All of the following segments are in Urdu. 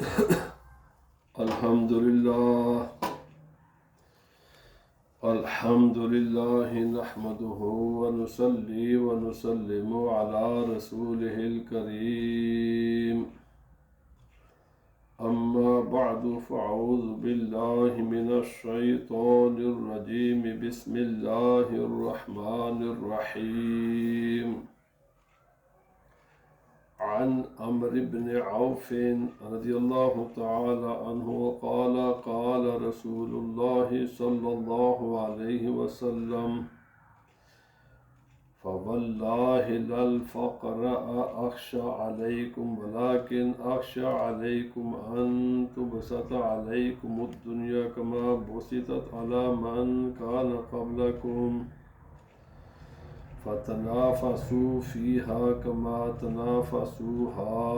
الحمد لله نحمده ونصلي ونسلم على رسوله الكريم أما بعد فأعوذ بالله من الشيطان الرجيم بسم الله الرحمن الرحيم عن عمرو بن عوف رضي الله تعالى عنه قال قال رسول الله صلى الله عليه وسلم فوالله لا الفقر أخشى عليكم ولكن أخشى عليكم أن تبسط عليكم الدنيا كما بسطت على من كان قبلكم فتنافسوا فيها كما تنافسوها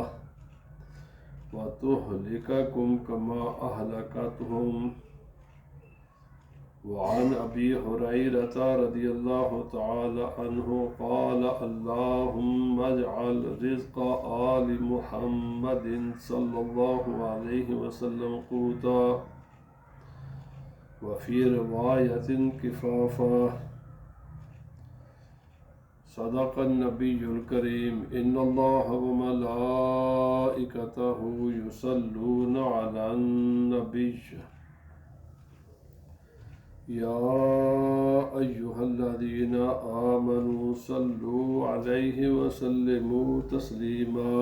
وتهلككم كما أهلكتهم. وعن أبي هريرة رضي الله تعالى عنه قال اللهم اجعل رزق آل محمد صلى الله عليه وسلم قوتا وفي رواية كفافا. صدق النبي الكريم إن الله وملائكته يصلون على النبي يا أيها الذين آمنوا صلوا عليه وسلموا تسليما.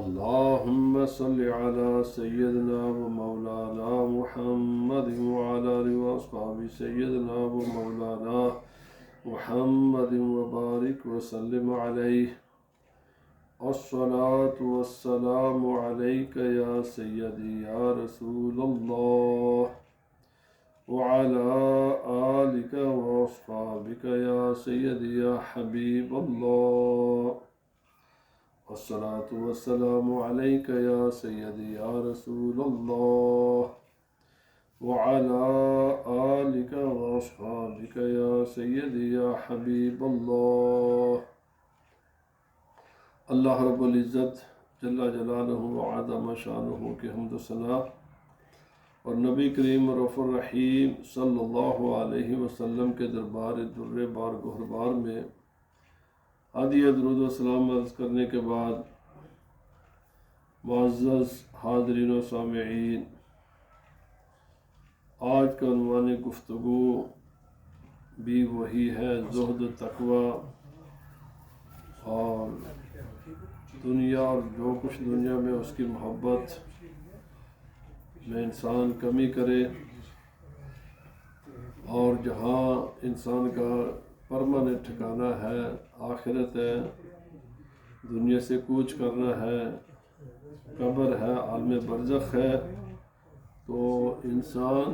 اللهم صل على سيدنا ومولانا محمد وعلى آله وأصحابه سيدنا ومولانا محمد وبارك وسلم عليه. الصلاة والسلام عليك يا سيدي يا رسول الله وعلى آلك وأصحابك يا سيدي يا حبيب الله. الصلاة والسلام عليك يا سيدي يا رسول الله وعلى آلك وأصحابك يا سيدي يا حبيب الله. اللہ رب العزت جل جلالہ وعظم شانہ کے حمد و ثنا اور نبی کریم رؤوف الرحیم صلی اللہ علیہ وسلم کے دربار در بار گہربار میں ہدیہ درود و سلام عرض کرنے کے بعد معزز حاضرین و سامعین، آج کا عنوان گفتگو بھی وہی ہے، زہد و تقوی اور دنیا اور جو کچھ دنیا میں اس کی محبت میں انسان کمی کرے، اور جہاں انسان کا پرماننٹ ٹھکانہ ہے آخرت ہے، دنیا سے کوچ کرنا ہے، قبر ہے، عالم برزخ ہے، تو انسان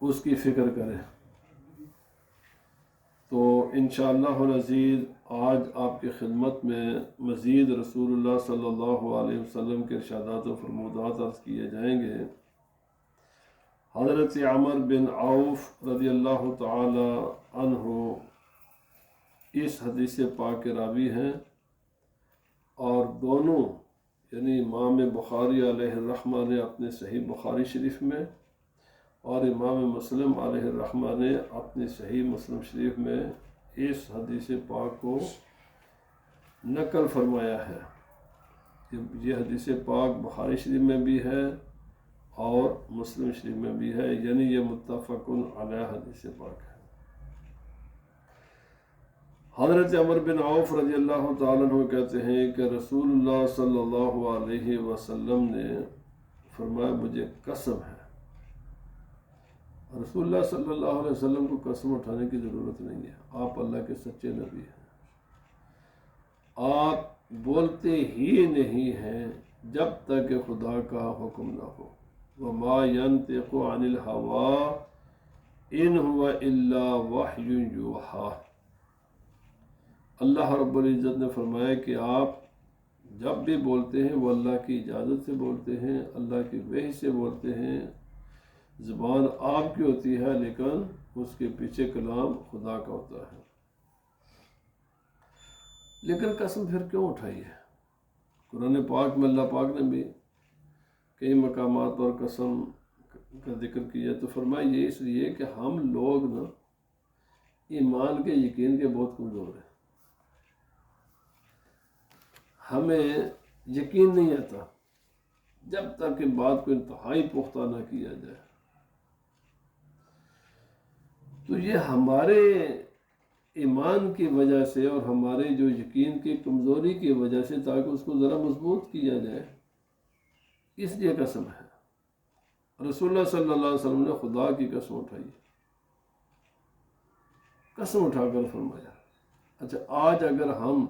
اس کی فکر کرے. تو انشاءاللہ العزیز آج آپ کی خدمت میں مزید رسول اللہ صلی اللہ علیہ وسلم کے ارشادات و فرمودات عرض کیے جائیں گے. حضرت عمر بن عوف رضی اللہ تعالی عنہ اس حدیث پاک کے راوی ہیں، اور دونوں یعنی امام بخاری علیہ الرحمہ نے اپنے صحیح بخاری شریف میں اور امام مسلم علیہ الرحمہ نے اپنی صحیح مسلم شریف میں اس حدیث پاک کو نقل فرمایا ہے. یہ حدیث پاک بخاری شریف میں بھی ہے اور مسلم شریف میں بھی ہے، یعنی یہ متفق علیہ حدیث پاک ہے. حضرت عمر بن عوف رضی اللہ تعالیٰ عنہ کہتے ہیں کہ رسول اللہ صلی اللہ علیہ وسلم نے فرمایا مجھے قسم ہے. رسول اللہ صلی اللہ علیہ وسلم کو قسم اٹھانے کی ضرورت نہیں ہے، آپ اللہ کے سچے نبی ہیں. آپ بولتے ہی نہیں ہیں جب تک کہ خدا کا حکم نہ ہو. وَمَا يَنْطِقُ عَنِ الْهَوَىٰ إِنْ هُوَ إِلَّا وَحْيٌ يُوحَىٰ. اللہ رب العزت نے فرمایا کہ آپ جب بھی بولتے ہیں وہ اللہ کی اجازت سے بولتے ہیں، اللہ کی وحی سے بولتے ہیں. زبان آپ کی ہوتی ہے لیکن اس کے پیچھے کلام خدا کا ہوتا ہے. لیکن قسم پھر کیوں اٹھائی ہے؟ قرآن پاک میں اللہ پاک نے بھی کئی مقامات پر قسم کا ذکر کیا، تو فرمایا یہ اس لیے کہ ہم لوگ نا ایمان کے یقین کے بہت کمزور ہیں، ہمیں یقین نہیں آتا جب تک کہ بات کو انتہائی پختہ نہ کیا جائے۔ تو یہ ہمارے ایمان کی وجہ سے اور ہمارے جو یقین کی کمزوری کی وجہ سے، تاکہ اس کو ذرا مضبوط کیا جائے، اس لیے قسم ہے۔ رسول اللہ صلی اللہ علیہ وسلم نے خدا کی قسم اٹھائی، قسم اٹھا کر فرمایا اچھا آج اگر ہم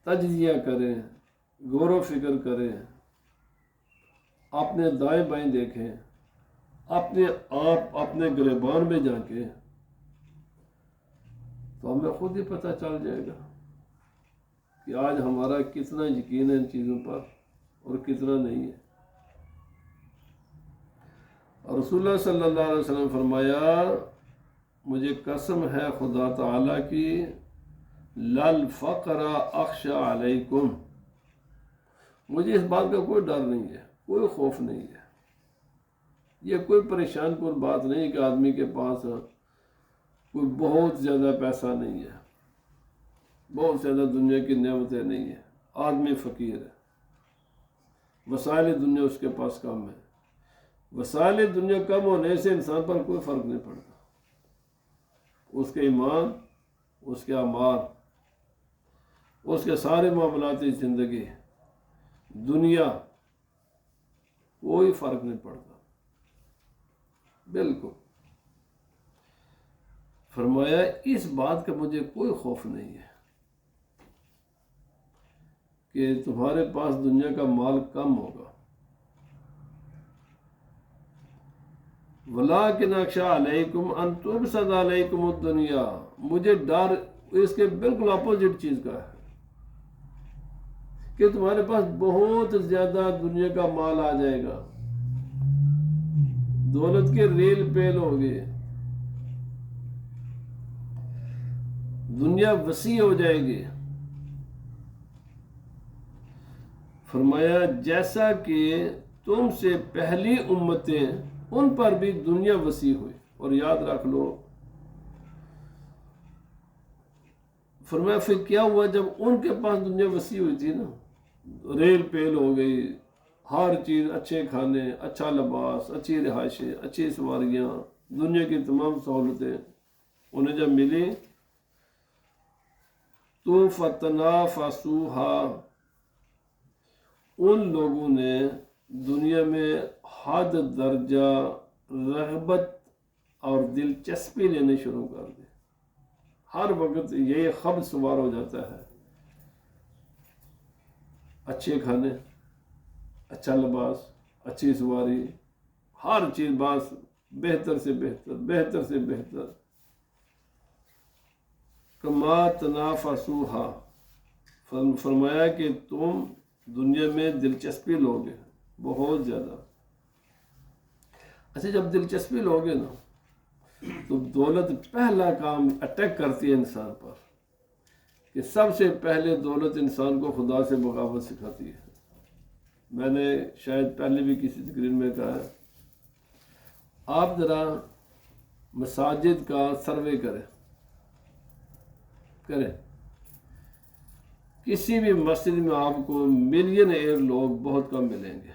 تجزیہ کریں، غور و فکر کریں، اپنے دائیں بائیں دیکھیں، اپنے آپ اپنے گریبان میں جا کے، تو ہمیں خود ہی پتہ چل جائے گا کہ آج ہمارا کتنا یقین ہے ان چیزوں پر اور کتنا نہیں ہے۔ اور رسول اللہ صلی اللہ علیہ وسلم فرمایا مجھے قسم ہے خدا تعالیٰ کی، للفقر اخشى علیکم، مجھے اس بات کا کوئی ڈر نہیں ہے، کوئی خوف نہیں ہے، یہ کوئی پریشان کن بات نہیں کہ آدمی کے پاس کوئی بہت زیادہ پیسہ نہیں ہے، بہت زیادہ دنیا کی نعمتیں نہیں ہیں، آدمی فقیر ہے، وسائل دنیا اس کے پاس کم ہے۔ وسائل دنیا کم ہونے سے انسان پر کوئی فرق نہیں پڑتا، اس کے ایمان، اس کے اعمال، اس کے سارے معاملاتی زندگی، دنیا، کوئی فرق نہیں پڑتا بالکل۔ فرمایا اس بات کا مجھے کوئی خوف نہیں ہے کہ تمہارے پاس دنیا کا مال کم ہوگا، وَلَٰكِنْ أَخْشَىٰ عَلَيْكُمْ أَن تُبْسَطَ عَلَيْكُمُ الدُّنْيَا، مجھے ڈر اس کے بالکل اپوزٹ چیز کا ہے کہ تمہارے پاس بہت زیادہ دنیا کا مال آ جائے گا، دولت کے ریل پیل ہوگے، دنیا وسیع ہو جائے گی۔ فرمایا جیسا کہ تم سے پہلی امتیں ان پر بھی دنیا وسیع ہوئی، اور یاد رکھ لو فرمایا پھر کیا ہوا جب ان کے پاس دنیا وسیع ہوئی تھی نا، ریل پیل ہو گئی، ہر چیز، اچھے کھانے، اچھا لباس، اچھی رہائشیں، اچھی سواریاں، دنیا کی تمام سہولتیں انہیں جب ملی تو فتنافسوها، ان لوگوں نے دنیا میں حد درجہ رغبت اور دلچسپی لینے شروع کر دی، ہر وقت یہ خبر سوار ہو جاتا ہے، اچھے کھانے، اچھا لباس، اچھی سواری، ہر چیز بات بہتر سے بہتر، بہتر سے بہتر۔ کما تنافسوها، فرمایا کہ تم دنیا میں دلچسپی لوگے بہت زیادہ۔ اچھا جب دلچسپی لوگے نا تو دولت پہلا کام اٹیک کرتی ہے انسان پر، کہ سب سے پہلے دولت انسان کو خدا سے بغاوت سکھاتی ہے۔ میں نے شاید پہلے بھی کسی تقریر میں کہا ہے، آپ ذرا مساجد کا سروے کریں، کسی بھی مسجد میں آپ کو ملین ایر لوگ بہت کم ملیں گے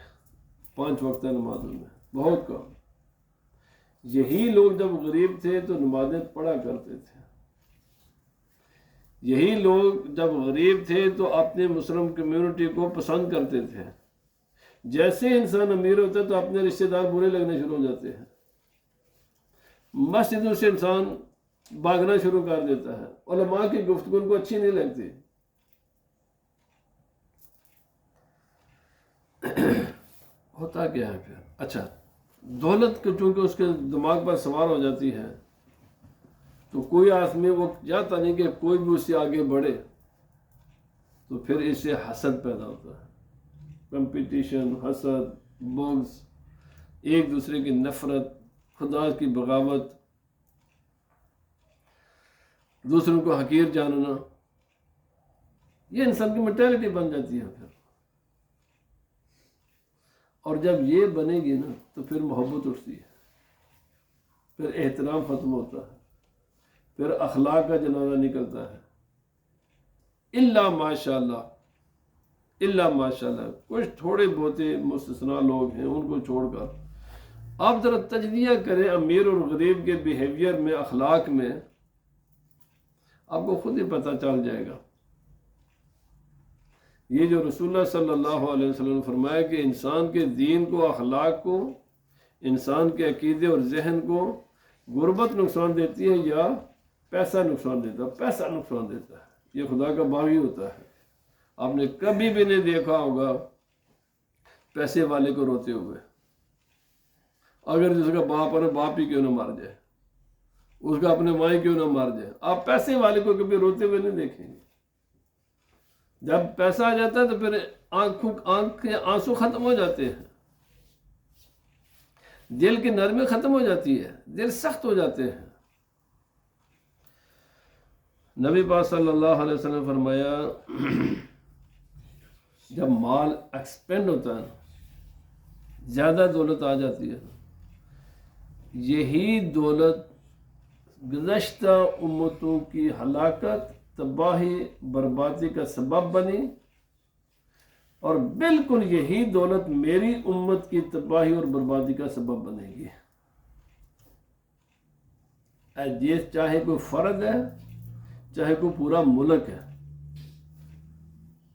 5 وقتہ نمازوں میں، بہت کم۔ یہی لوگ جب غریب تھے تو نمازیں پڑھا کرتے تھے، یہی لوگ جب غریب تھے تو اپنے مسلم کمیونٹی کو پسند کرتے تھے، جیسے انسان امیر ہوتا ہے تو اپنے رشتہ دار برے لگنے شروع ہو جاتے ہیں، مسجدوں سے انسان بھاگنا شروع کر دیتا ہے، علماء کی گفتگو ان کو اچھی نہیں لگتی۔ ہوتا کیا ہے پھر؟ اچھا دولت چونکہ اس کے دماغ پر سوار ہو جاتی ہے تو کوئی آدمی وہ چاہتا نہیں کہ کوئی بھی اس سے آگے بڑھے، تو پھر اس سے حسد پیدا ہوتا ہے، کمپٹیشن، حسد، بغض، ایک دوسرے کی نفرت، خدا کی بغاوت، دوسروں کو حقیر جاننا۔ یہ انسان کی مینٹیلٹی بن جاتی ہے پھر. اور جب یہ بنے گی نا تو پھر محبت اٹھتی ہے، پھر احترام ختم ہوتا ہے، پھر اخلاق کا جنازہ نکلتا ہے. الا ماشاء اللہ، الا ماشاء اللہ، کچھ تھوڑے بہتے مستثنا لوگ ہیں، ان کو چھوڑ کر آپ ذرا تجزیہ کریں امیر اور غریب کے بیہیویئر میں، اخلاق میں، آپ کو خود ہی پتہ چل جائے گا. یہ جو رسول اللہ صلی اللہ علیہ وسلم نے فرمایا کہ انسان کے دین کو، اخلاق کو، انسان کے عقیدے اور ذہن کو غربت نقصان دیتی ہے یا پیسہ نقصان دیتا ہے؟ پیسہ نقصان دیتا ہے. یہ خدا کا باغی ہوتا ہے. آپ نے کبھی بھی نہیں دیکھا ہوگا پیسے والے کو روتے ہوئے، اگر جس کا باپ ہے باپ ہی کیوں نہ مار جائے، اس کا اپنے ماں کیوں نہ مار جائے، آپ پیسے والے کو کبھی روتے ہوئے نہیں دیکھیں گے. جب پیسہ آ جاتا ہے تو پھر آنکھیں آنسو ختم ہو جاتے ہیں، دل کی نرمی ختم ہو جاتی ہے، دل سخت ہو جاتے ہیں. نبی پاک صلی اللہ علیہ وسلم نے فرمایا جب مال ایکسپینڈ ہوتا ہے، زیادہ دولت آ جاتی ہے، یہی دولت گزشتہ امتوں کی ہلاکت، تباہی، بربادی کا سبب بنی، اور بالکل یہی دولت میری امت کی تباہی اور بربادی کا سبب بنے گی. یہ چاہے کوئی فرد ہے، چاہے کوئی پورا ملک ہے.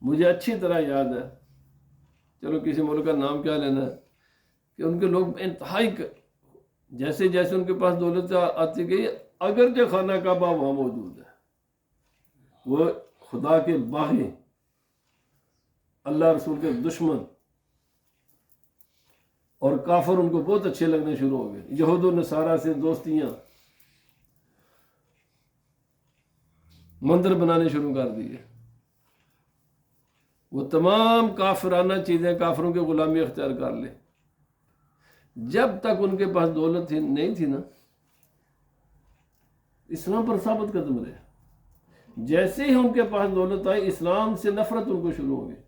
مجھے اچھی طرح یاد ہے، چلو کسی ملک کا نام کیا لینا ہے، کہ ان کے لوگ انتہائی جیسے جیسے ان کے پاس دولت آتی گئی، اگرچہ خانہ کعبہ وہاں موجود ہے، وہ خدا کے باغی، اللہ رسول کے دشمن، اور کافر ان کو بہت اچھے لگنے شروع ہو گئے. یہود و نصارہ سے دوستیاں، مندر بنانے شروع کر دیے. وہ تمام کافرانہ چیزیں، کافروں کی غلامی اختیار کر لے. جب تک ان کے پاس دولت نہیں تھی نا، اسلام پر ثابت قدم رہے. جیسے ہی ان کے پاس دولت آئی، اسلام سے نفرت ان کو شروع ہو گئی،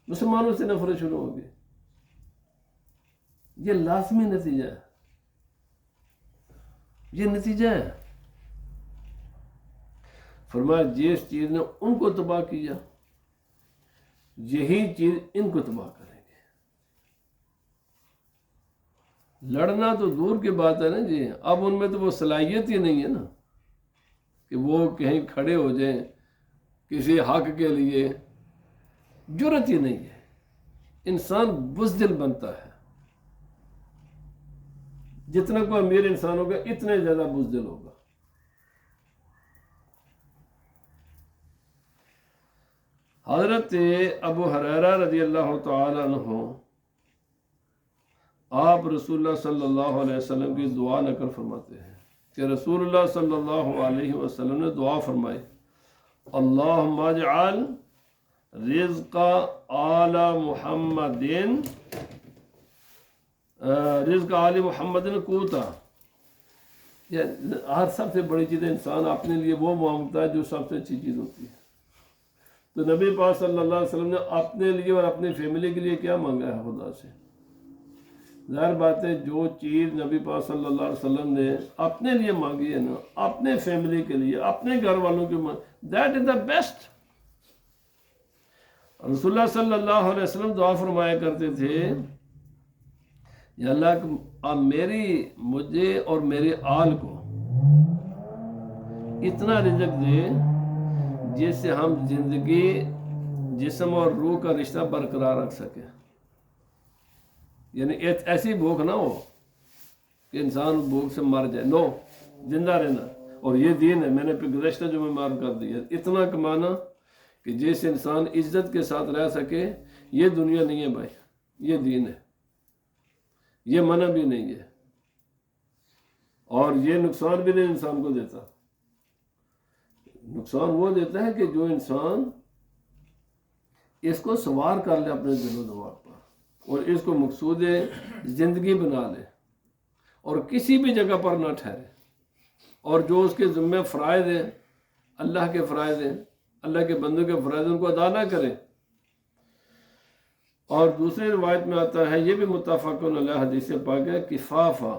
مسلمانوں سے نفرت شروع ہو گئی. یہ لازمی نتیجہ ہے، یہ نتیجہ ہے. فرمایا جس چیز نے ان کو تباہ کیا، یہی چیز ان کو تباہ کرے گی. لڑنا تو دور کی بات ہے نا جی، اب ان میں تو وہ صلاحیت ہی نہیں ہے نا کہ وہ کہیں کھڑے ہو جائیں کسی حق کے لیے. جرأت ہی نہیں ہے. انسان بزدل بنتا ہے، جتنا کوئی امیر انسان ہوگا اتنے زیادہ بزدل ہوگا. حضرت ابو ہریرہ رضی اللہ تعالی عنہ آپ رسول اللہ صلی اللہ علیہ وسلم کی دعا نقل فرماتے ہیں کہ رسول اللہ صلی اللہ علیہ وسلم نے دعا فرمائی، اللہم اجعل رزق آل محمد رزق آل محمد قوتا. ہر سب سے بڑی چیز انسان اپنے لیے وہ مانگتا ہے جو سب سے اچھی چیز ہوتی ہے. تو نبی پاک صلی اللہ علیہ وسلم نے اپنے لیے اور اپنی فیملی کے لیے کیا مانگا ہے خدا سے؟ ظاہر بات ہے جو چیز نبی پاک صلی اللہ علیہ وسلم نے اپنے لیے مانگی ہے نا، اپنے فیملی کے لیے، اپنے گھر والوں کے لیے، دیٹ از دا بیسٹ. رسول اللہ صلی اللہ علیہ وسلم دعا فرمایا کرتے تھے، یا اللہ آپ مجھے اور میرے آل کو اتنا رزق دے جس سے ہم زندگی، جسم اور روح کا رشتہ برقرار رکھ سکیں. یعنی ایسی بھوک نہ ہو کہ انسان بھوک سے مر جائے، نو، زندہ رہنا. اور یہ دین ہے، میں نے گزشتہ جو میں معلوم کر دی ہے، اتنا کمانا کہ جس انسان عزت کے ساتھ رہ سکے. یہ دنیا نہیں ہے بھائی، یہ دین ہے. یہ منع بھی نہیں ہے، اور یہ نقصان بھی نہیں انسان کو دیتا. نقصان وہ دیتا ہے کہ جو انسان اس کو سوار کر لے اپنے دل و دماغ پر، اور اس کو مقصود زندگی بنا لے، اور کسی بھی جگہ پر نہ ٹھہرے. اور جو اس کے ذمہ فرائض ہیں، اللہ کے فرائض ہیں، اللہ کے بندوں کے فرائض ان کو ادا نہ کرے۔ اور دوسری روایت میں آتا ہے، یہ بھی متفق علیہ حدیث پاک ہے، کفافہ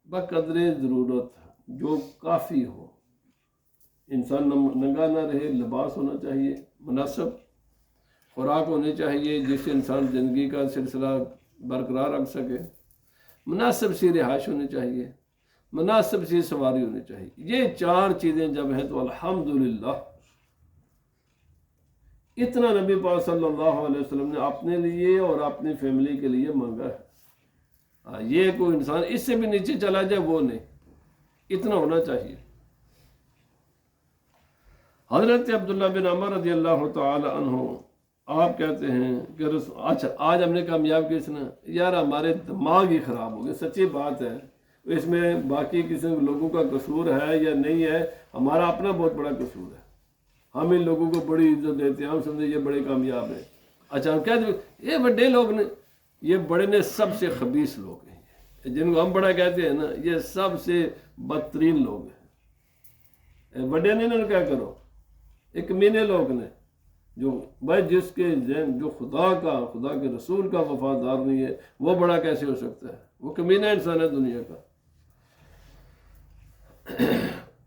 بقدر ضرورت، جو کافی ہو، انسان ننگا نہ رہے، لباس ہونا چاہیے مناسب، خوراک ہونی چاہیے جس سے انسان زندگی کا سلسلہ برقرار رکھ سکے، مناسب سی رہائش ہونی چاہیے، مناسب سی سواری ہونی چاہیے۔ یہ 4 چیزیں جب ہیں تو الحمدللہ اتنا نبی پاک صلی اللہ علیہ وسلم نے اپنے لیے اور اپنی فیملی کے لیے مانگا ہے۔ یہ کوئی انسان اس سے بھی نیچے چلا جائے وہ نہیں، اتنا ہونا چاہیے۔ حضرت عبداللہ بن عمر رضی اللہ تعالی عنہ آپ کہتے ہیں کہ اچھا آج ہم نے کامیاب کس نے، یار ہمارے دماغ ہی خراب ہو گئے، سچی بات ہے، اس میں باقی کسی لوگوں کا قصور ہے یا نہیں ہے، ہمارا اپنا بہت بڑا قصور ہے۔ ہم ان لوگوں کو بڑی عزت دیتے ہیں، ہم سمجھے یہ بڑے کامیاب ہیں۔ اچھا ہم کہتے ہیں یہ بڑے لوگ نے، یہ بڑے نے سب سے خبیث لوگ ہیں، جن کو ہم بڑا کہتے ہیں نا، یہ سب سے بدترین لوگ ہیں۔ بڑے نے نا کیا کرو، ایک کمینے لوگ نے، جو بھائی جس کے ذہن جو خدا کے رسول کا وفادار نہیں ہے، وہ بڑا کیسے ہو سکتا ہے؟ وہ کمینہ انسان ہے دنیا کا۔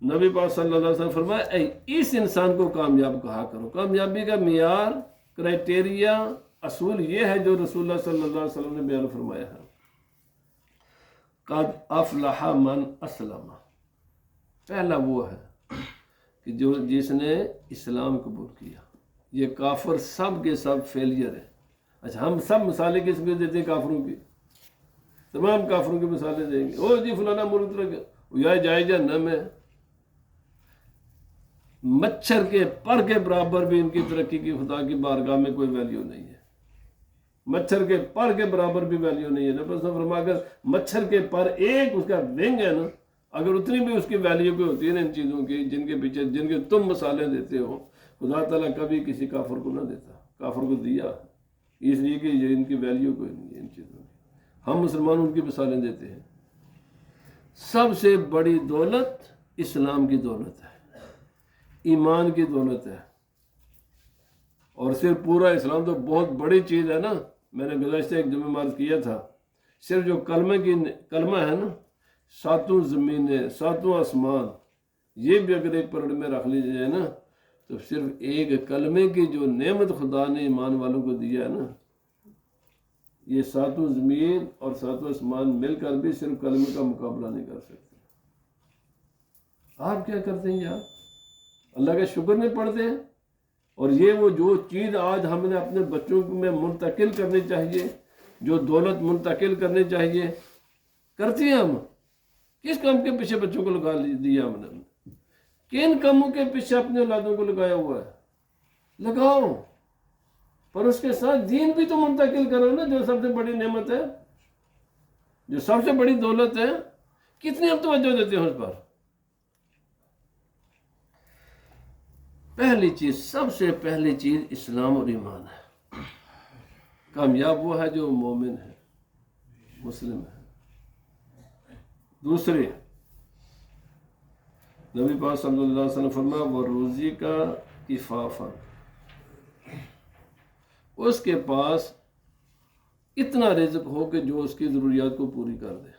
نبی پاک صلی اللہ علیہ وسلم فرمایا اے اس انسان کو کامیاب کہا کرو۔ کامیابی کا معیار، کرائٹیریا، اصول یہ ہے جو رسول اللہ صلی اللہ علیہ وسلم نے بیان فرمایا ہے، قد افلح من اسلم۔ پہلا وہ ہے کہ جس نے اسلام قبول کیا۔ یہ کافر سب کے سب فیلئر ہیں۔ اچھا ہم سب مثالیں کس میں دیتے ہیں؟ کافروں کی، تمام کافروں کی مثالیں دیں گے، او جی فلانا ملک یا جائے جہنم ہے۔ مچھر کے پر کے برابر بھی ان کی ترقی کی خدا کی بارگاہ میں کوئی ویلیو نہیں ہے، مچھر کے پر کے برابر بھی ویلیو نہیں ہے۔ نبی صلی اللہ علیہ وسلم اگر مچھر کے پر ایک اس کا ونگ ہے نا، اگر اتنی بھی اس کی ویلیو پہ ہوتی ہے نا ان چیزوں کی جن کے پیچھے جن کے تم مثالیں دیتے ہو، خدا تعالیٰ کبھی کسی کافر کو نہ دیتا، کافر کو دیا اس لیے کہ یہ ان کی ویلیو کوئی نہیں ہے ان چیزوں کی۔ ہم مسلمان ان کی مثالیں دیتے ہیں۔ سب سے بڑی دولت اسلام کی دولت ہے، ایمان کی دولت ہے، اور صرف پورا اسلام تو بہت بڑی چیز ہے نا۔ میں نے گزشتہ ایک جمعہ عرض کیا تھا، صرف جو کلمہ ہے نا، 7 زمینیں 7 آسمان، یہ بھی اگر ایک پرڑ میں رکھ لی جائے نا، تو صرف ایک کلمے کی جو نعمت خدا نے ایمان والوں کو دیا ہے نا، یہ 7 زمین اور 7 آسمان مل کر بھی صرف کلمے کا مقابلہ نہیں کر سکتے۔ آپ کیا کرتے ہیں یار؟ اللہ کا شکر نہیں پڑھتے ہیں؟ اور یہ وہ جو چیز آج ہم نے اپنے بچوں میں منتقل کرنی چاہیے، جو دولت منتقل کرنی چاہیے، کرتی ہیں ہم؟ کس کام کے پیچھے بچوں کو لگا دیا ہم نے؟ کن کاموں کے پیچھے اپنے اولادوں کو لگایا ہوا ہے؟ لگاؤ، پر اس کے ساتھ دین بھی تو منتقل کرو نا، جو سب سے بڑی نعمت ہے، جو سب سے بڑی دولت ہے۔ کتنی ہم توجہ دیتے ہیں اس پر؟ پہلی چیز، سب سے پہلی چیز اسلام اور ایمان ہے۔ کامیاب وہ ہے جو مومن ہے، مسلم ہے۔ دوسری، نبی پاک صلی اللہ علیہ وسلم فرمایا وہ روزی کا کفافہ، اس کے پاس اتنا رزق ہو کہ جو اس کی ضروریات کو پوری کر دے۔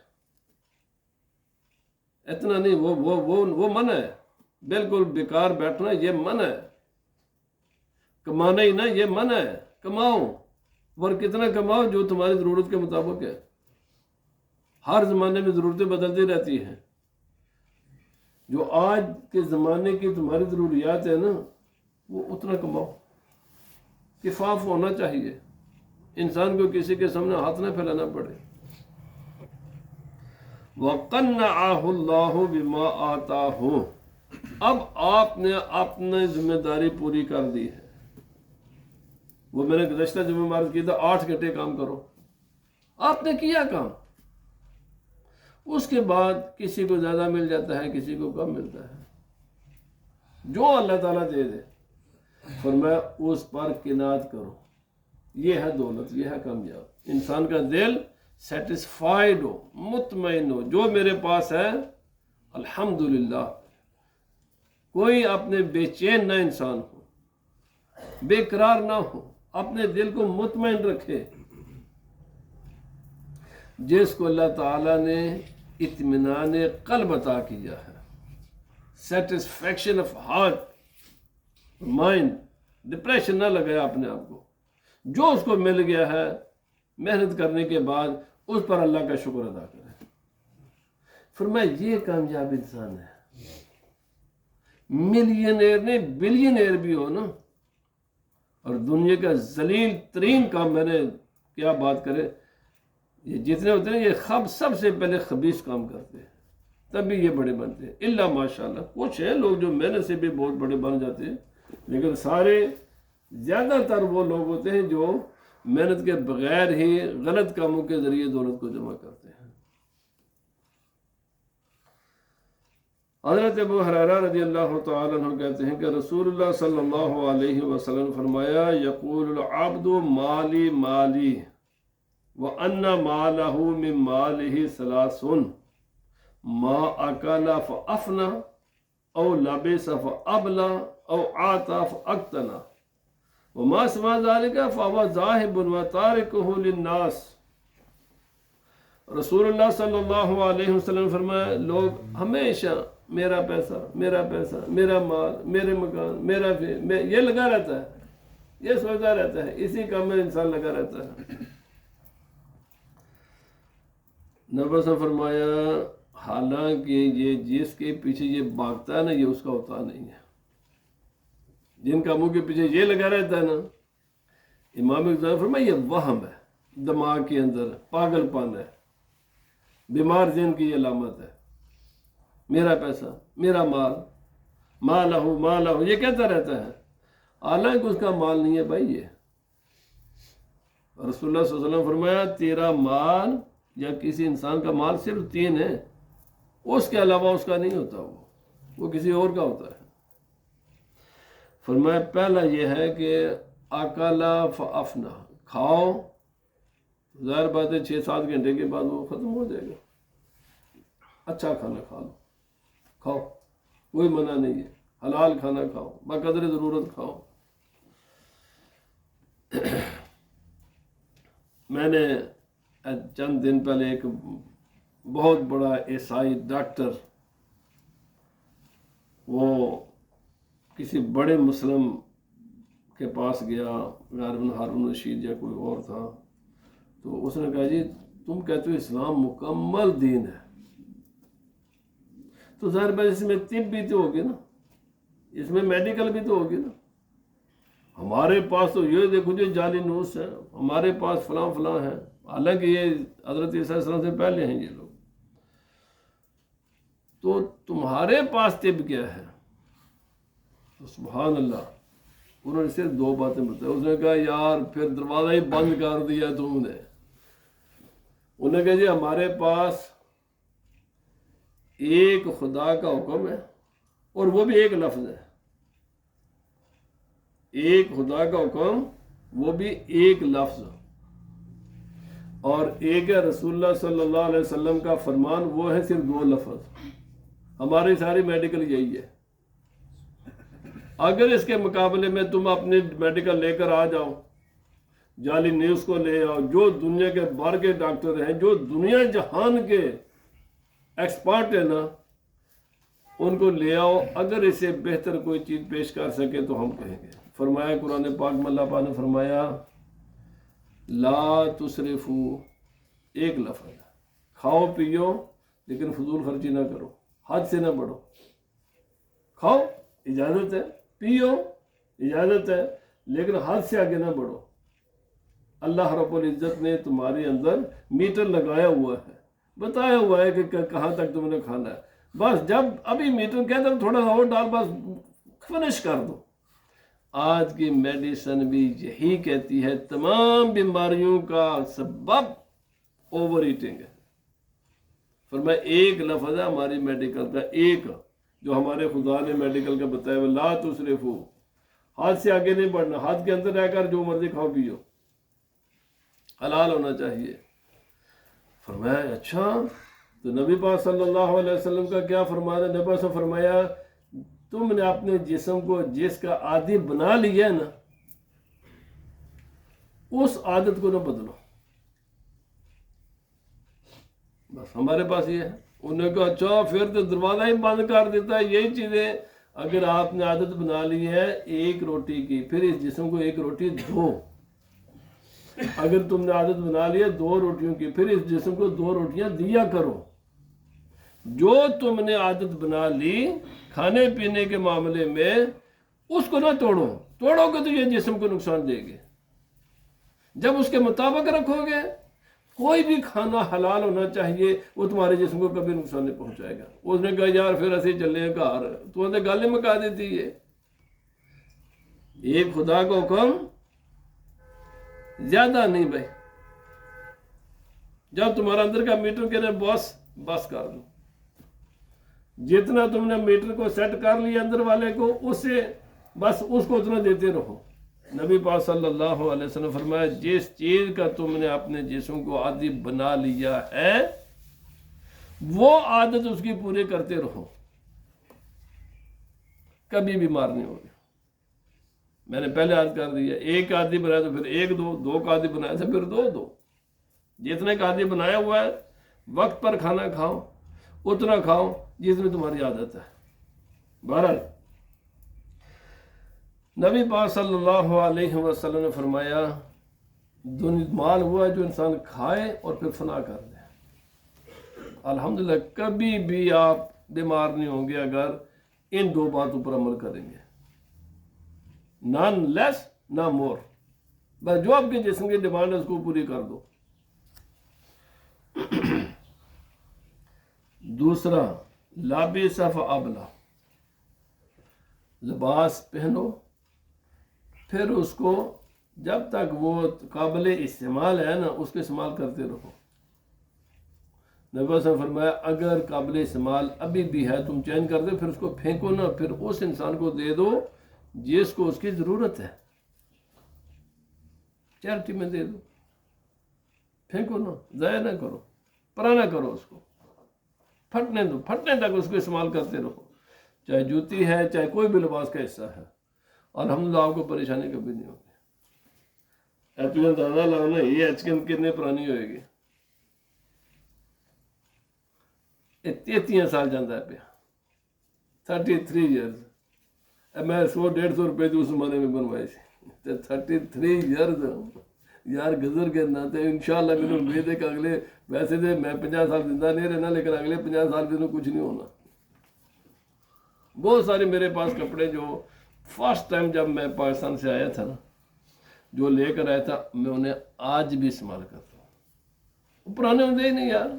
اتنا نہیں، وہ منع ہے، بالکل بیکار بیٹھنا یہ منع ہے، کمانا ہی نہ یہ منع ہے۔ کماؤ، اور کتنا کماؤ جو تمہاری ضرورت کے مطابق ہے۔ ہر زمانے میں ضرورتیں بدلتی رہتی ہیں، جو آج کے زمانے کی تمہاری ضروریات ہے نا، وہ اتنا کماؤ۔ کفاف ہونا چاہیے، انسان کو کسی کے سامنے ہاتھ نہ پھیلانا پڑے۔ وَقَنَّعَهُ اللَّهُ بِمَا آتَاهُ، اب آپ نے اپنی ذمہ داری پوری کر دی ہے۔ وہ میں نے گزشتہ جمعہ میں عرض کیا تھا 8 گھنٹے کام کرو، آپ نے کیا کام، اس کے بعد کسی کو زیادہ مل جاتا ہے، کسی کو کم ملتا ہے، جو اللہ تعالیٰ دے دے۔ فرمایا اس پر قناعت کرو، یہ ہے دولت، یہ ہے کامیاب۔ انسان کا دل سیٹسفائیڈ ہو، مطمئن ہو، جو میرے پاس ہے الحمدللہ۔ کوئی اپنے بے چین نہ انسان ہو، بے قرار نہ ہو، اپنے دل کو مطمئن رکھے. جس کو اللہ تعالیٰ نے اطمینان قلب عطا کیا ہے، satisfaction of heart mind, depression نہ لگایا اپنے آپ کو، جو اس کو مل گیا ہے محنت کرنے کے بعد اس پر اللہ کا شکر ادا کرے. فرمایا یہ کامیاب انسان ہے. ملینئر نے بلینئر بھی ہو نا، اور دنیا کا ذلیل ترین کام، میں نے کیا بات کرے، یہ جتنے ہوتے ہیں یہ سب سے پہلے خبیث کام کرتے ہیں، تب بھی یہ بڑے بنتے ہیں. الا ماشاءاللہ کچھ ہیں لوگ جو محنت سے بھی بہت بڑے بن جاتے ہیں، لیکن سارے زیادہ تر وہ لوگ ہوتے ہیں جو محنت کے بغیر ہی غلط کاموں کے ذریعے دولت کو جمع کرتے ہیں. حضرت ابو ہریرہ رضی اللہ تعالیٰ عنہ کہتے ہیں کہ رسول اللہ صلی اللہ علیہ وسلم فرمایا یقول العبد مالی مالی وَأَنَّ مَالَهُ مِن مَالِهِ ثَلَاثٌ مَا أَكَلَ فَأَفْنَى أَوْ لَبِسَ فَأَبْلَى أَوْ عَاطَ فَأَكْتَنَى وَمَا سِوَى ذَلِكَ فَهُوَ ذَاهِبٌ وَتَارِكُهُ لِلنَّاسِ. رسول اللہ صلی اللہ علیہ وسلم فرمایا لوگ ہمیشہ میرا پیسہ، میرا پیسہ، میرا مال، میرے مکان، میرا یہ لگا رہتا ہے، یہ سوچتا رہتا ہے، اسی کام میں انسان لگا رہتا ہے. نبی نے فرمایا حالانکہ یہ جس کے پیچھے یہ بھاگتا ہے نا، یہ اس کا ہوتا نہیں ہے. جن کاموں کے پیچھے یہ لگا رہتا ہے نا، امام اقبال فرمایا یہ وہم ہے، دماغ کے اندر پاگل پن ہے، بیمار ذہن کی یہ علامت ہے. میرا پیسہ، میرا مال، مالہ مالہ یہ کہتا رہتا ہے، حالانکہ اس کا مال نہیں ہے بھائی. یہ رسول اللہ صلی اللہ علیہ وسلم فرمایا تیرا مال یا کسی انسان کا مال صرف 3 ہے، اس کے علاوہ اس کا نہیں ہوتا، وہ کسی اور کا ہوتا ہے. فرمایا پہلا یہ ہے کہ اکلا فافنا، کھاؤ، ظاہر بات ہے 6-7 گھنٹے کے بعد وہ ختم ہو جائے گا. اچھا کھانا کھا لو، کھاؤ، کوئی منع نہیں ہے، حلال کھانا کھاؤ، بقدر ضرورت کھاؤ. میں نے چند دن پہلے ایک بہت بڑا عیسائی ڈاکٹر، وہ کسی بڑے مسلم کے پاس گیا، غالباً ہارون رشید یا کوئی اور تھا، تو اس نے کہا جی تم کہتے ہو اسلام مکمل دین ہے، تو ظاہر بات اس میں طب بھی تو ہوگی نا، اس میں میڈیکل بھی تو ہوگی نا. ہمارے پاس تو یہ دیکھو جو جعلی نوس ہے، ہمارے پاس فلاں فلاں ہے، حالانکہ یہ حضرت عیسیٰ علیہ السلام سے پہلے ہیں یہ لوگ. تو تمہارے پاس طب کیا ہے؟ تو سبحان اللہ، انہوں نے صرف 2 باتیں بتائی. اس نے کہا یار پھر دروازہ ہی بند کر دیا تم نے. انہوں نے کہا جی ہمارے پاس ایک خدا کا حکم ہے، اور وہ بھی ایک لفظ ہے. ایک خدا کا حکم، وہ بھی ایک لفظ، اور ایک ہے رسول اللہ صلی اللہ علیہ وسلم کا فرمان، وہ ہے صرف 2 لفظ. ہماری ساری میڈیکل یہی ہے. اگر اس کے مقابلے میں تم اپنے میڈیکل لے کر آ جاؤ، جعلی نیوز کو لے آؤ، جو دنیا کے باہر کے ڈاکٹر ہیں، جو دنیا جہان کے ایکسپرٹ ہیں نا، ان کو لے آؤ، اگر اسے بہتر کوئی چیز پیش کر سکے تو ہم کہیں گے. فرمایا قرآن پاک میں اللہ پاک نے فرمایا لا تسرفو، ایک لفظ ہے، کھاؤ پیو لیکن فضول خرچی نہ کرو، حد سے نہ بڑھو. کھاؤ اجازت ہے، پیو اجازت ہے، لیکن حد سے آگے نہ بڑھو. اللہ رب العزت نے تمہارے اندر میٹر لگایا ہوا ہے، بتایا ہوا ہے کہ کہاں تک تم نے کھانا ہے. بس جب ابھی میٹر کہتا ہے تھوڑا سا اور ڈال، بس فنش کر دو. آج کی میڈیسن بھی یہی کہتی ہے، تمام بیماریوں کا سبب اوور ایٹنگ ہے. فرمایا ایک لفظ ہے ہماری میڈیکل کا، ایک جو ہمارے خدا نے میڈیکل کا بتایا وہ لا تسرفو، حد سے آگے نہیں بڑھنا، حد کے اندر رہ کر جو مرضی کھاؤ پیو، حلال ہونا چاہیے. فرمایا اچھا تو نبی پاک صلی اللہ علیہ وسلم کا کیا فرمایا؟ نبی سے فرمایا تم نے اپنے جسم کو جس کا عادی بنا لیا ہے نا، اس عادت کو نہ بدلو. بس ہمارے پاس یہ ہے. انہوں نے کہا اچھا پھر تو دروازہ ہی بند کر دیتا ہے. یہی چیزیں اگر آپ نے عادت بنا لی ہے ایک روٹی کی، پھر اس جسم کو ایک روٹی دو. اگر تم نے عادت بنا لی ہے 2 روٹیوں کی، پھر اس جسم کو 2 روٹیاں دیا کرو. جو تم نے عادت بنا لی کھانے پینے کے معاملے میں، اس کو نہ توڑو. توڑو گے تو یہ جسم کو نقصان دے گے. جب اس کے مطابق رکھو گے، کوئی بھی کھانا حلال ہونا چاہیے، وہ تمہارے جسم کو کبھی نقصان نہیں پہنچائے گا. اس نے کہا یار پھر ایسے چلے ہیں گھر، تو نے گل مکا دیتی ہے. ایک خدا کا حکم زیادہ نہیں بھائی. جب تمہارا اندر کا میٹر کہنے بس کر دو. جتنا تم نے میٹر کو سیٹ کر لیا اندر والے کو، اس سے بس اس کو اتنا دیتے رہو. نبی پاک صلی اللہ علیہ وسلم فرمایا جس چیز کا تم نے اپنے جسم کو عادی بنا لیا ہے، وہ عادت اس کی پورے کرتے رہو، کبھی بیمار نہیں ہوگی. میں نے پہلے عادت کر دیا، ایک عادی بنایا تو پھر 1 2 کا عادی بنایا تو پھر 2 جتنے کا عادی بنایا ہوا ہے وقت پر کھانا کھاؤ، اتنا کھاؤ جس میں تمہاری عادت ہے. بہرحال نبی پاک صلی اللہ علیہ وسلم نے فرمایا مال ہوا جو انسان کھائے اور پھر فنا کر دے. الحمدللہ کبھی بھی آپ بیمار نہیں ہوں گے اگر ان 2 باتوں پر عمل کریں گے. نان لیس نہ مور. بس جو آپ کے جسم کی ڈیمانڈ ہے اس کو پوری کر دو. دوسرا لابس فابلا، لباس پہنو، پھر اس کو جب تک وہ قابل استعمال ہے نا اس کو استعمال کرتے رہو. نبی صلی اللہ علیہ وسلم فرمایا اگر قابل استعمال ابھی بھی ہے تم چینج کر دو، پھر اس کو پھینکو نہ، پھر اس انسان کو دے دو جس کو اس کی ضرورت ہے. چیریٹی میں دے دو، پھینکو نہ، ضائع نہ کرو، پرانا کرو، اس کو پھٹنے دو، پھٹنے تک اس کو استعمال کرتے رہو. چاہے جوتی ہے، چاہے کوئی بھی لباس کا حصہ ہے. الحمدللہ آپ کو پریشانی کبھی نہیں ہوگی. تمہیں اندازہ لگانا یہ اچکن کتنے پرانی ہوئے گی. 33 سال جانا ہے پیا، 33 ایئرز. میں 100-150 روپے اس زمانے میں بنوائی تھی. 33 ایئرز یار گزر کے نہ تھے. انشاءاللہ میرے امید ہے کہ اگلے، ویسے تھے میں 50 سال زندہ نہیں رہنا، لیکن اگلے 50 سال میں کچھ نہیں ہونا. بہت سارے میرے پاس کپڑے جو فرسٹ ٹائم جب میں پاکستان سے آیا تھا نا، جو لے کر آیا تھا، میں انہیں آج بھی استعمال کرتا ہوں. پرانے ہوتے ہی نہیں یار.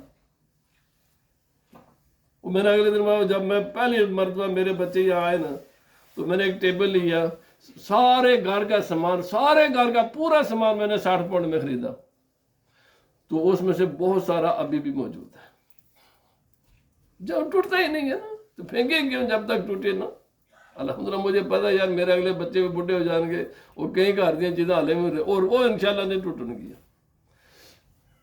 میں نے اگلے دن جب میں پہلی مرتبہ میرے بچے یہاں آئے نا، تو میں نے ایک ٹیبل لیا، سارے گھر کا سامان، سارے گھر کا پورا سامان میں نے 60 پاؤنڈ میں خریدا. تو اس میں سے بہت سارا ابھی بھی موجود ہے. جب ٹوٹتا ہی نہیں ہے نا تو پھینکیں کیوں جب تک ٹوٹے نا. الحمدللہ مجھے پتا ہے یار میرے اگلے بچے بھی بڈھے ہو جائیں گے، وہ کہیں گھر دیا چیزیں حالے میں رہے، اور وہ انشاءاللہ نہیں ٹوٹن گی.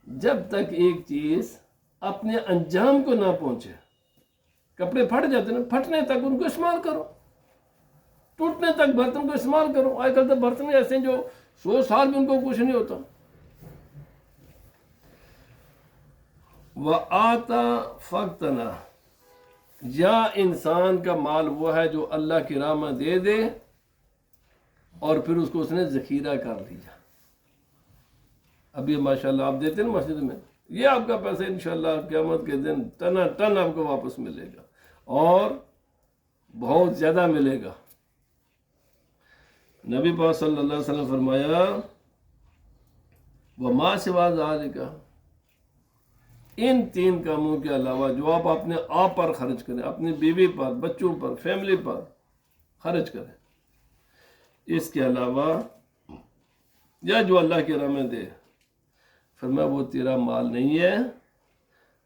جب تک ایک چیز اپنے انجام کو نہ پہنچے، کپڑے پھٹ جاتے نا، پھٹنے تک ان کو استعمال کرو، ٹوٹنے تک برتن کو استعمال کرو. آج کل تو برتن ایسے ہیں جو 100 سال بھی ان کو کچھ نہیں ہوتا. وَآتَى فَقْتَنَا، یا انسان کا مال وہ ہے جو اللہ کی راہ میں دے دے اور پھر اس کو اس نے ذخیرہ کر لیا. ابھی ماشاءاللہ آپ دیتے ہیں نا مسجد میں، یہ آپ کا پیسہ انشاءاللہ قیامت کے دن ٹنا ٹن آپ کو واپس ملے گا، اور بہت زیادہ ملے گا. نبی پاک صلی اللہ علیہ وسلم فرمایا وَمَا سِوَى ذَلِكَ، ان 3 کاموں کے علاوہ جو آپ اپنے آپ پر خرچ کریں، اپنی بیوی پر، بچوں پر، فیملی پر خرچ کریں، اس کے علاوہ یا جو اللہ کی راہ میں دے، فرمایا وہ تیرا مال نہیں ہے،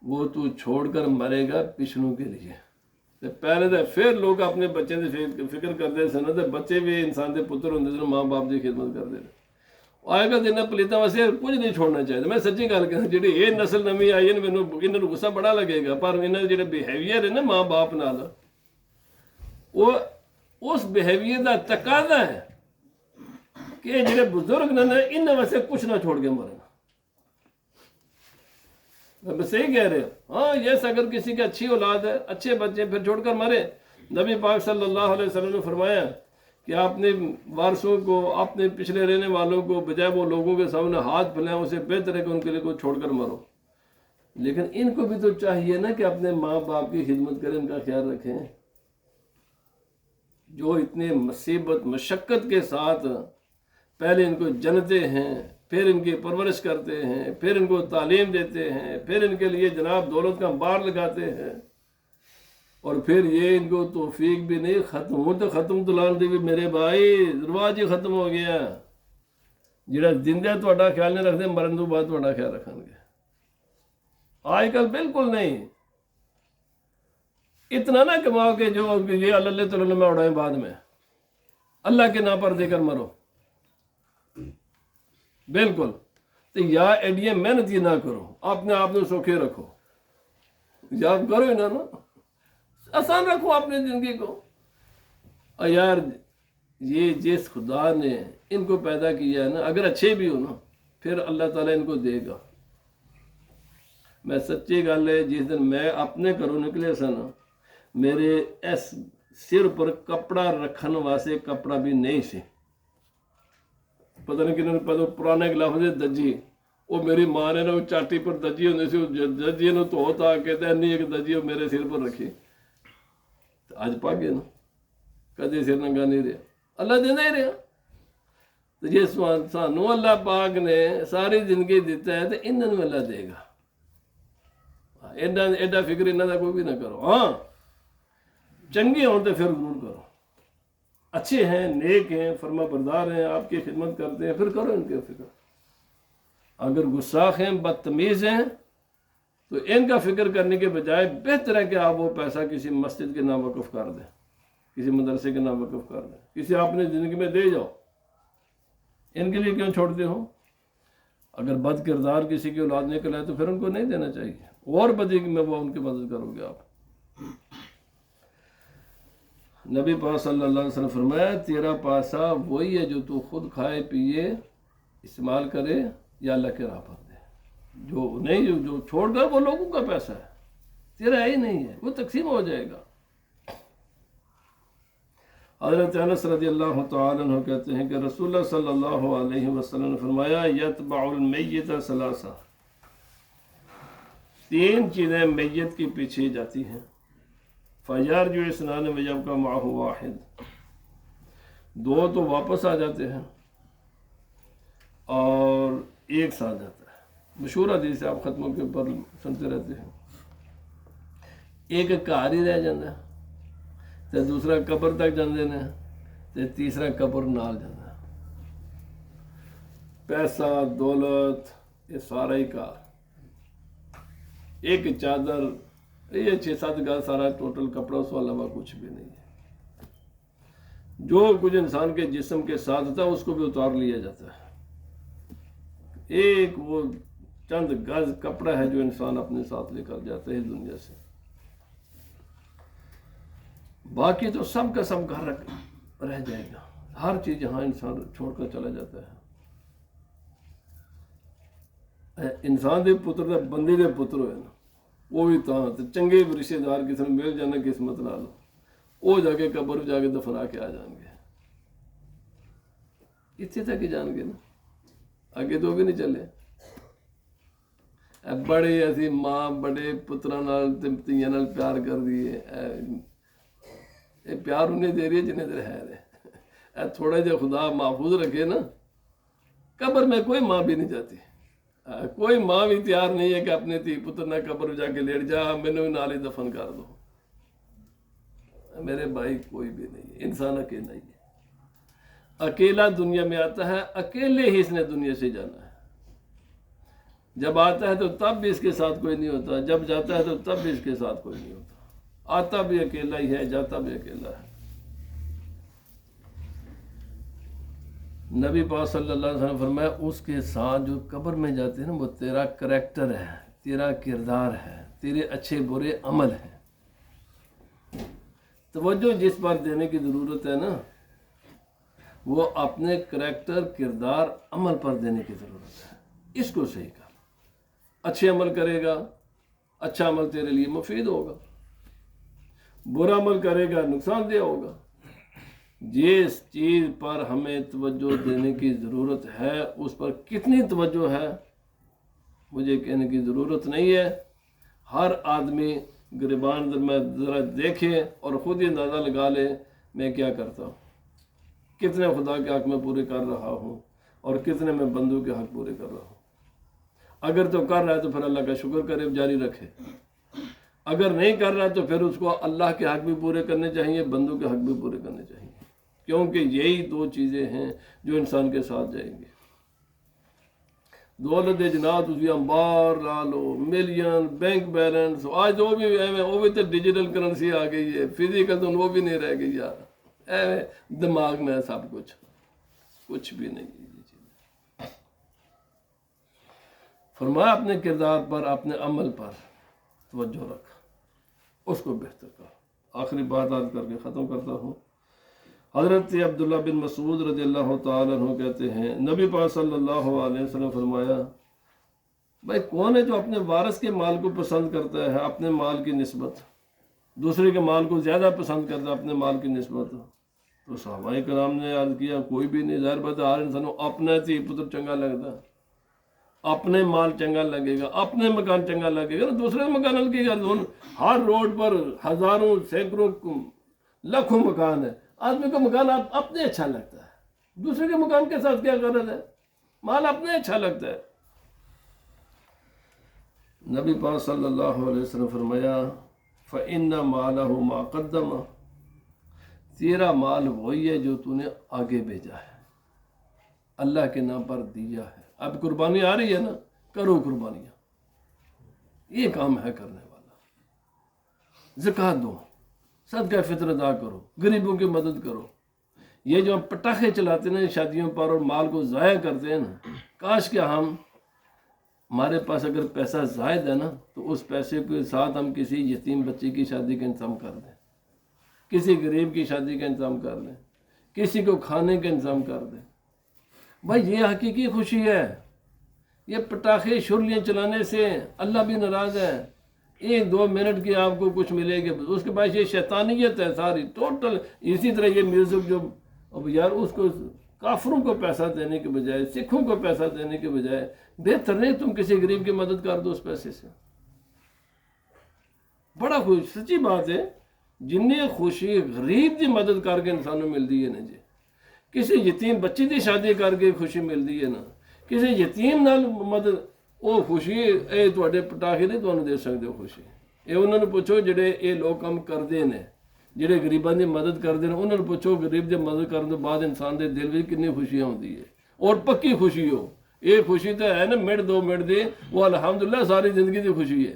وہ تو چھوڑ کر مرے گا پچھلوں کے لیے. پہلے تو پھر لوگ اپنے بچے سے فکر کرتے سن، بچے بھی انسان کے پتر ہوتے سن، ماں باپ کی خدمت کرتے ہیں. آئے گا دن پلیتاں واسطے کچھ نہیں چھوڑنا چاہیے. میں سچی گل کہنا، جی یہ نسل نویں آئی ہے انہوں نے غصہ بڑا لگے گا، پر انہوں نے جڑے بہیویئر ہے نا ماں باپ نال، وہ اس بہیویئر کا تقاضا ہے کہ جڑے بزرگ نے انہاں واسطے کچھ نہ چھوڑ کے مرنا. میں صحیح کہہ رہے ہو. ہاں یس اگر کسی کی اچھی اولاد ہے, اچھے بچے, پھر چھوڑ کر مرے. نبی پاک صلی اللہ علیہ وسلم نے فرمایا کہ اپنے وارثوں کو, اپنے پچھلے رہنے والوں کو بجائے وہ لوگوں کے سامنے ہاتھ پھیلائیں, اسے بہتر ہے کہ ان کے لیے کوئی چھوڑ کر مرو. لیکن ان کو بھی تو چاہیے نا کہ اپنے ماں باپ کی خدمت کریں, ان کا خیال رکھیں, جو اتنے مصیبت مشقت کے ساتھ پہلے ان کو جنتے ہیں, پھر ان کی پرورش کرتے ہیں, پھر ان کو تعلیم دیتے ہیں, پھر ان کے لیے جناب دولت کا بار لگاتے ہیں, اور پھر یہ ان کو توفیق بھی نہیں, ختم تو لان دی بھی میرے بھائی رواج ہی ختم ہو گیا. جڑا زندہ تہاڈا خیال نہیں رکھتے, مرن تو بعد تہاڈا خیال رکھن گے. آج کل بالکل نہیں. اتنا نہ کماؤ کہ جو یہ اللہ تعالیٰ میں اڑائیں بعد میں, اللہ کے نام پر دے کر مرو. بالکل. تو یا ایڈیے محنت ہی نہ کرو, اپنے آپ کو سوکھے رکھو, یاد کرو نا, آسان رکھو اپنی زندگی کو. اور یار یہ جس خدا نے ان کو پیدا کیا ہے نا, اگر اچھے بھی ہو نا, پھر اللہ تعالیٰ ان کو دے گا. میں سچی گل ہے, جس دن میں اپنے گھروں نکلے سا نا, میرے اس سر پر کپڑا رکھن واسطے کپڑا بھی نہیں سی. پتہ نہیں کنہوں نے پتہ پرانا ایک لفظ ہے دجی, وہ میری ماں نے نا وہ چاٹی پر دجی ہوندی سی, دجی نو تو ہوتا کہتا نہیں ایک دجی وہ میرے سر پر رکھی. اج پا گئے نا, کدے سر ننگا نہیں رہا, اللہ دینا ہی رہا. تو جی سانوں اللہ پاک نے ساری زندگی دیتا ہے تو انہوں نے اللہ دے گا. ایڈا فکر انہوں کا کوئی بھی نہ کرو. ہاں چنگے ہوں تو پھر ضرور کرو, اچھے ہیں, نیک ہیں, فرما بردار ہیں, آپ کی خدمت کرتے ہیں, پھر کرو ان کے فکر. اگر گستاخ ہیں, بدتمیز ہیں, تو ان کا فکر کرنے کے بجائے بہتر ہے کہ آپ وہ پیسہ کسی مسجد کے نام وقف کر دیں, کسی مدرسے کے نام وقف کر دیں, کسی اپنے زندگی میں دے جاؤ. ان کے لیے کیوں چھوڑتے ہو؟ اگر بد کردار کسی کی اولاد نکل آئے تو پھر ان کو نہیں دینا چاہیے, اور بدی میں وہ ان کی مدد کرو گے آپ. نبی پاک صلی اللہ علیہ وسلم فرمایا تیرا پیسہ وہی ہے جو تو خود کھائے پیے استعمال کرے یا اللہ کے راہ پر دے. جو نہیں جو چھوڑ کر وہ لوگوں کا پیسہ ہے, تیرا ہی نہیں ہے, وہ تقسیم ہو جائے گا. حضرت انس رضی اللہ تعالیٰ عنہ کہتے ہیں کہ رسول اللہ صلی اللہ علیہ وسلم نے فرمایا یتبع المیت ثلاثہ, 3 چیزیں میت کے پیچھے جاتی ہیں. فیرجع اثنان ویبقى معه واحد, 2 تو واپس آ جاتے ہیں اور ایک ساتھ جاتا ہے. مشہور حدیث ہے, آپ ختموں کے اوپر سنتے رہتے ہیں. ایک گھر ہی رہ جاتا ہے, تو دوسرا قبر تک جاندے نے, تو تیسرا قبر نال جاندے. پیسہ دولت یہ سارا ہی کار, ایک چادر, یہ 6-7 گز سارا ٹوٹل کپڑا, اس کے علاوہ کچھ بھی نہیں ہے. جو کچھ انسان کے جسم کے ساتھ ہوتا ہے اس کو بھی اتار لیا جاتا ہے. ایک وہ چند گز کپڑا ہے جو انسان اپنے ساتھ لے کر جاتا ہے دنیا سے, باقی تو سب کا سب گھر رہ جائے گا. ہر چیز یہاں انسان چھوڑ کر چلا جاتا ہے. انسان دے پتر دے بندے دے پتر ہوئے نا, وہ بھی تو چنگے رشتے دار کسی نے مل جانا قسمت نال, وہ جا کے قبر جا کے دفنا کے آ جان گے. اتنے تک ہی جان گے نا, آگے تو بھی نہیں چلے. بڑے اسی ماں بڑے پتراں نال تیاں نال پیار کر دیے, یہ پیار انہیں دے رہی ہے جنہیں دیر ہے. تھوڑا جا خدا محفوظ رکھے نا, قبر میں کوئی ماں بھی نہیں جاتی. کوئی ماں بھی تیار نہیں ہے کہ اپنے تھی پتر نہ قبر جا کے لیٹ جا, مینوں بھی نال ہی دفن کر دو. میرے بھائی کوئی بھی نہیں ہے, انسان اکیلا ہی ہے. اکیلا دنیا میں آتا ہے, اکیلے ہی اس نے دنیا سے جانا ہے. جب آتا ہے تو تب بھی اس کے ساتھ کوئی نہیں ہوتا, جب جاتا ہے تو تب بھی اس کے ساتھ کوئی نہیں ہوتا. آتا بھی اکیلا ہی ہے, جاتا بھی اکیلا ہے. نبی پاک صلی اللہ علیہ وسلم فرمایا اس کے ساتھ جو قبر میں جاتے ہیں نا, وہ تیرا کریکٹر ہے, تیرا کردار ہے, تیرے اچھے برے عمل ہیں. توجہ جس پر دینے کی ضرورت ہے نا, وہ اپنے کریکٹر کردار عمل پر دینے کی ضرورت ہے. اس کو صحیح کر. اچھے عمل کرے گا، اچھا عمل تیرے لیے مفید ہوگا. برا عمل کرے گا، نقصان دہ ہوگا. جس چیز پر ہمیں توجہ دینے کی ضرورت ہے اس پر کتنی توجہ ہے مجھے کہنے کی ضرورت نہیں ہے. ہر آدمی گریبان میں ذرا دیکھے اور خود ہی اندازہ لگا لے میں کیا کرتا ہوں، کتنے خدا کے حق میں پورے کر رہا ہوں اور کتنے میں بندوں کے حق پورے کر رہا ہوں. اگر تو کر رہا ہے تو پھر اللہ کا شکر کرے، جاری رکھے. اگر نہیں کر رہا ہے تو پھر اس کو اللہ کے حق بھی پورے کرنے چاہیے، بندوں کے حق بھی پورے کرنے چاہیے، کیونکہ یہی دو چیزیں ہیں جو انسان کے ساتھ جائیں گے. دولت جنات اسی انبار لا لو، ملین، بینک بیلنس، آج تو وہ بھی تو ڈیجیٹل کرنسی آ گئی ہے، فزیکل تو وہ بھی نہیں رہ گئی یار. دماغ میں ہے سب کچھ بھی نہیں. فرمایا اپنے کردار پر، اپنے عمل پر توجہ رکھ، اس کو بہتر کر. آخری بات آج کر کے ختم کرتا ہوں. حضرت عبداللہ بن مسعود رضی اللہ تعالیٰ عنہ کہتے ہیں نبی پاک صلی اللہ علیہ وسلم فرمایا بھائی کون ہے جو اپنے وارث کے مال کو پسند کرتا ہے اپنے مال کی نسبت، دوسرے کے مال کو زیادہ پسند کرتا ہے اپنے مال کی نسبت؟ تو صحابہ کرام نے عرض کیا کوئی بھی نہیں. ظاہر بات ہے ہر انسان کو اپنا تھی پتر چنگا لگتا، اپنے مال چنگا لگے گا، اپنے مکان چنگا لگے گا، دوسرے مکان لگے گا. ہر روڈ پر ہزاروں سینکڑوں لاکھوں مکان ہے، آدمی کو مکان اپنے اچھا لگتا ہے، دوسرے کے مکان کے ساتھ کیا غرض ہے؟ مال اپنے اچھا لگتا ہے. نبی پاک صلی اللہ علیہ وسلم فرمایا فَإِنَّ مَالَهُ مَا قَدَّمَ، تیرا مال وہی ہے جو تو نے آگے بھیجا ہے، اللہ کے نام پر دیا ہے. اب قربانی آ رہی ہے نا، کرو قربانیاں، یہ کام ہے کرنے والا. زکوٰۃ دو، صدقہ فطر ادا کرو، غریبوں کی مدد کرو. یہ جو ہم پٹاخے چلاتے ہیں شادیوں پر اور مال کو ضائع کرتے ہیں نا، کاش کہ ہمارے پاس اگر پیسہ زائد ہے نا تو اس پیسے کے ساتھ ہم کسی یتیم بچے کی شادی کا انتظام کر دیں، کسی غریب کی شادی کا انتظام کر دیں، کسی کو کھانے کا انتظام کر دیں. بھائی یہ حقیقی خوشی ہے. یہ پٹاخے شرلیاں چلانے سے اللہ بھی ناراض ہے. 1-2 منٹ کی آپ کو کچھ ملے گی، اس کے بعد یہ شیطانیت ہے ساری ٹوٹل. اسی طرح یہ میوزک جو اب یار اس کو کافروں کو پیسہ دینے کے بجائے، سکھوں کو پیسہ دینے کے بجائے بہتر نہیں تم کسی غریب کی مدد کر دو اس پیسے سے. بڑا خوش سچی بات ہے، جنہیں خوشی غریب کی مدد کر کے انسانوں ملتی ہے نا جی، کسی یتیم بچی کی شادی کر کے خوشی ملتی ہے نا، کسی یتیم نال مدد، وہ خوشی اے تواڈے پٹاخے نہیں تمہیں دے سکتے خوشی. یہ انہوں نے پوچھو جڑے یہ لوگ کام کرتے ہیں، جڑے غریباں کی مدد کرتے ہیں، انہوں نے پوچھو غریب کی مدد کرنے کے بعد انسان کے دل میں کتنی خوشیاں ہوتی ہے، اور پکی خوشی ہو. یہ خوشی تو ہے نا منٹ 2 منٹ دی، وہ الحمدللہ ساری زندگی کی خوشی ہے.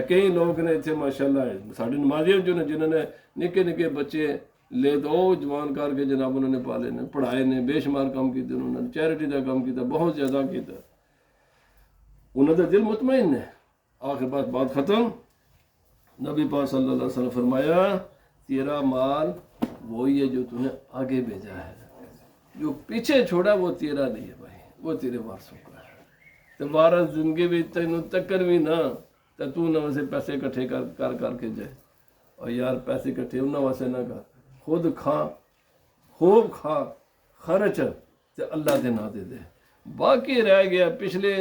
کئی لوگ نے اتنے ماشاءاللہ ساڑھے نمازی جو نے جنہوں نے نکے نکے بچے لے تو جوان کر کے جناب انہوں نے پالے نے، پڑھائے نے، بے شمار کام کیتے، انہوں نے چیریٹی کا کام کیتا، بہت زیادہ کیتا. انہوں نے دل مطمئن ہے. آخر بات ختم. نبی پاک صلی اللہ علیہ وسلم فرمایا تیرا مال وہی ہے جو تو نے آگے بھیجا ہے، جو پیچھے چھوڑا وہ تیرا نہیں ہے بھائی، وہ تیرے وارثوں کا ہے. تو وارث زندگی بھی تینوں تکر بھی نہ تو نہ ویسے پیسے اکٹھے کر کے جائے. اور یار پیسے اکٹھے انہوں ویسے نہ کر، خود کھا، خوب کھا، خرچ تے اللہ دے نہ دے دے. باقی رہ گیا پچھلے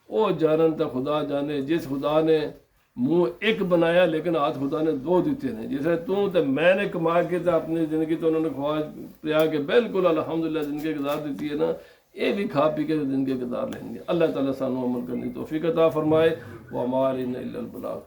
وہ جانن تا خدا جانے. جس خدا نے منہ ایک بنایا لیکن ہاتھ خدا نے 2 دیتے ہیں. جیسے تو میں نے کما کے تو اپنی زندگی تو انہوں نے خواہش پیا کے بالکل الحمدللہ زندگی گزار دیتی ہے نا، یہ بھی کھا پی کے زندگی گزار لیں گے. اللہ تعالیٰ سانو عمل کرنے کی توفیق عطا فرمائے. وَمَا عَلَيْنَا إِلَّا الْبَلَاغُ.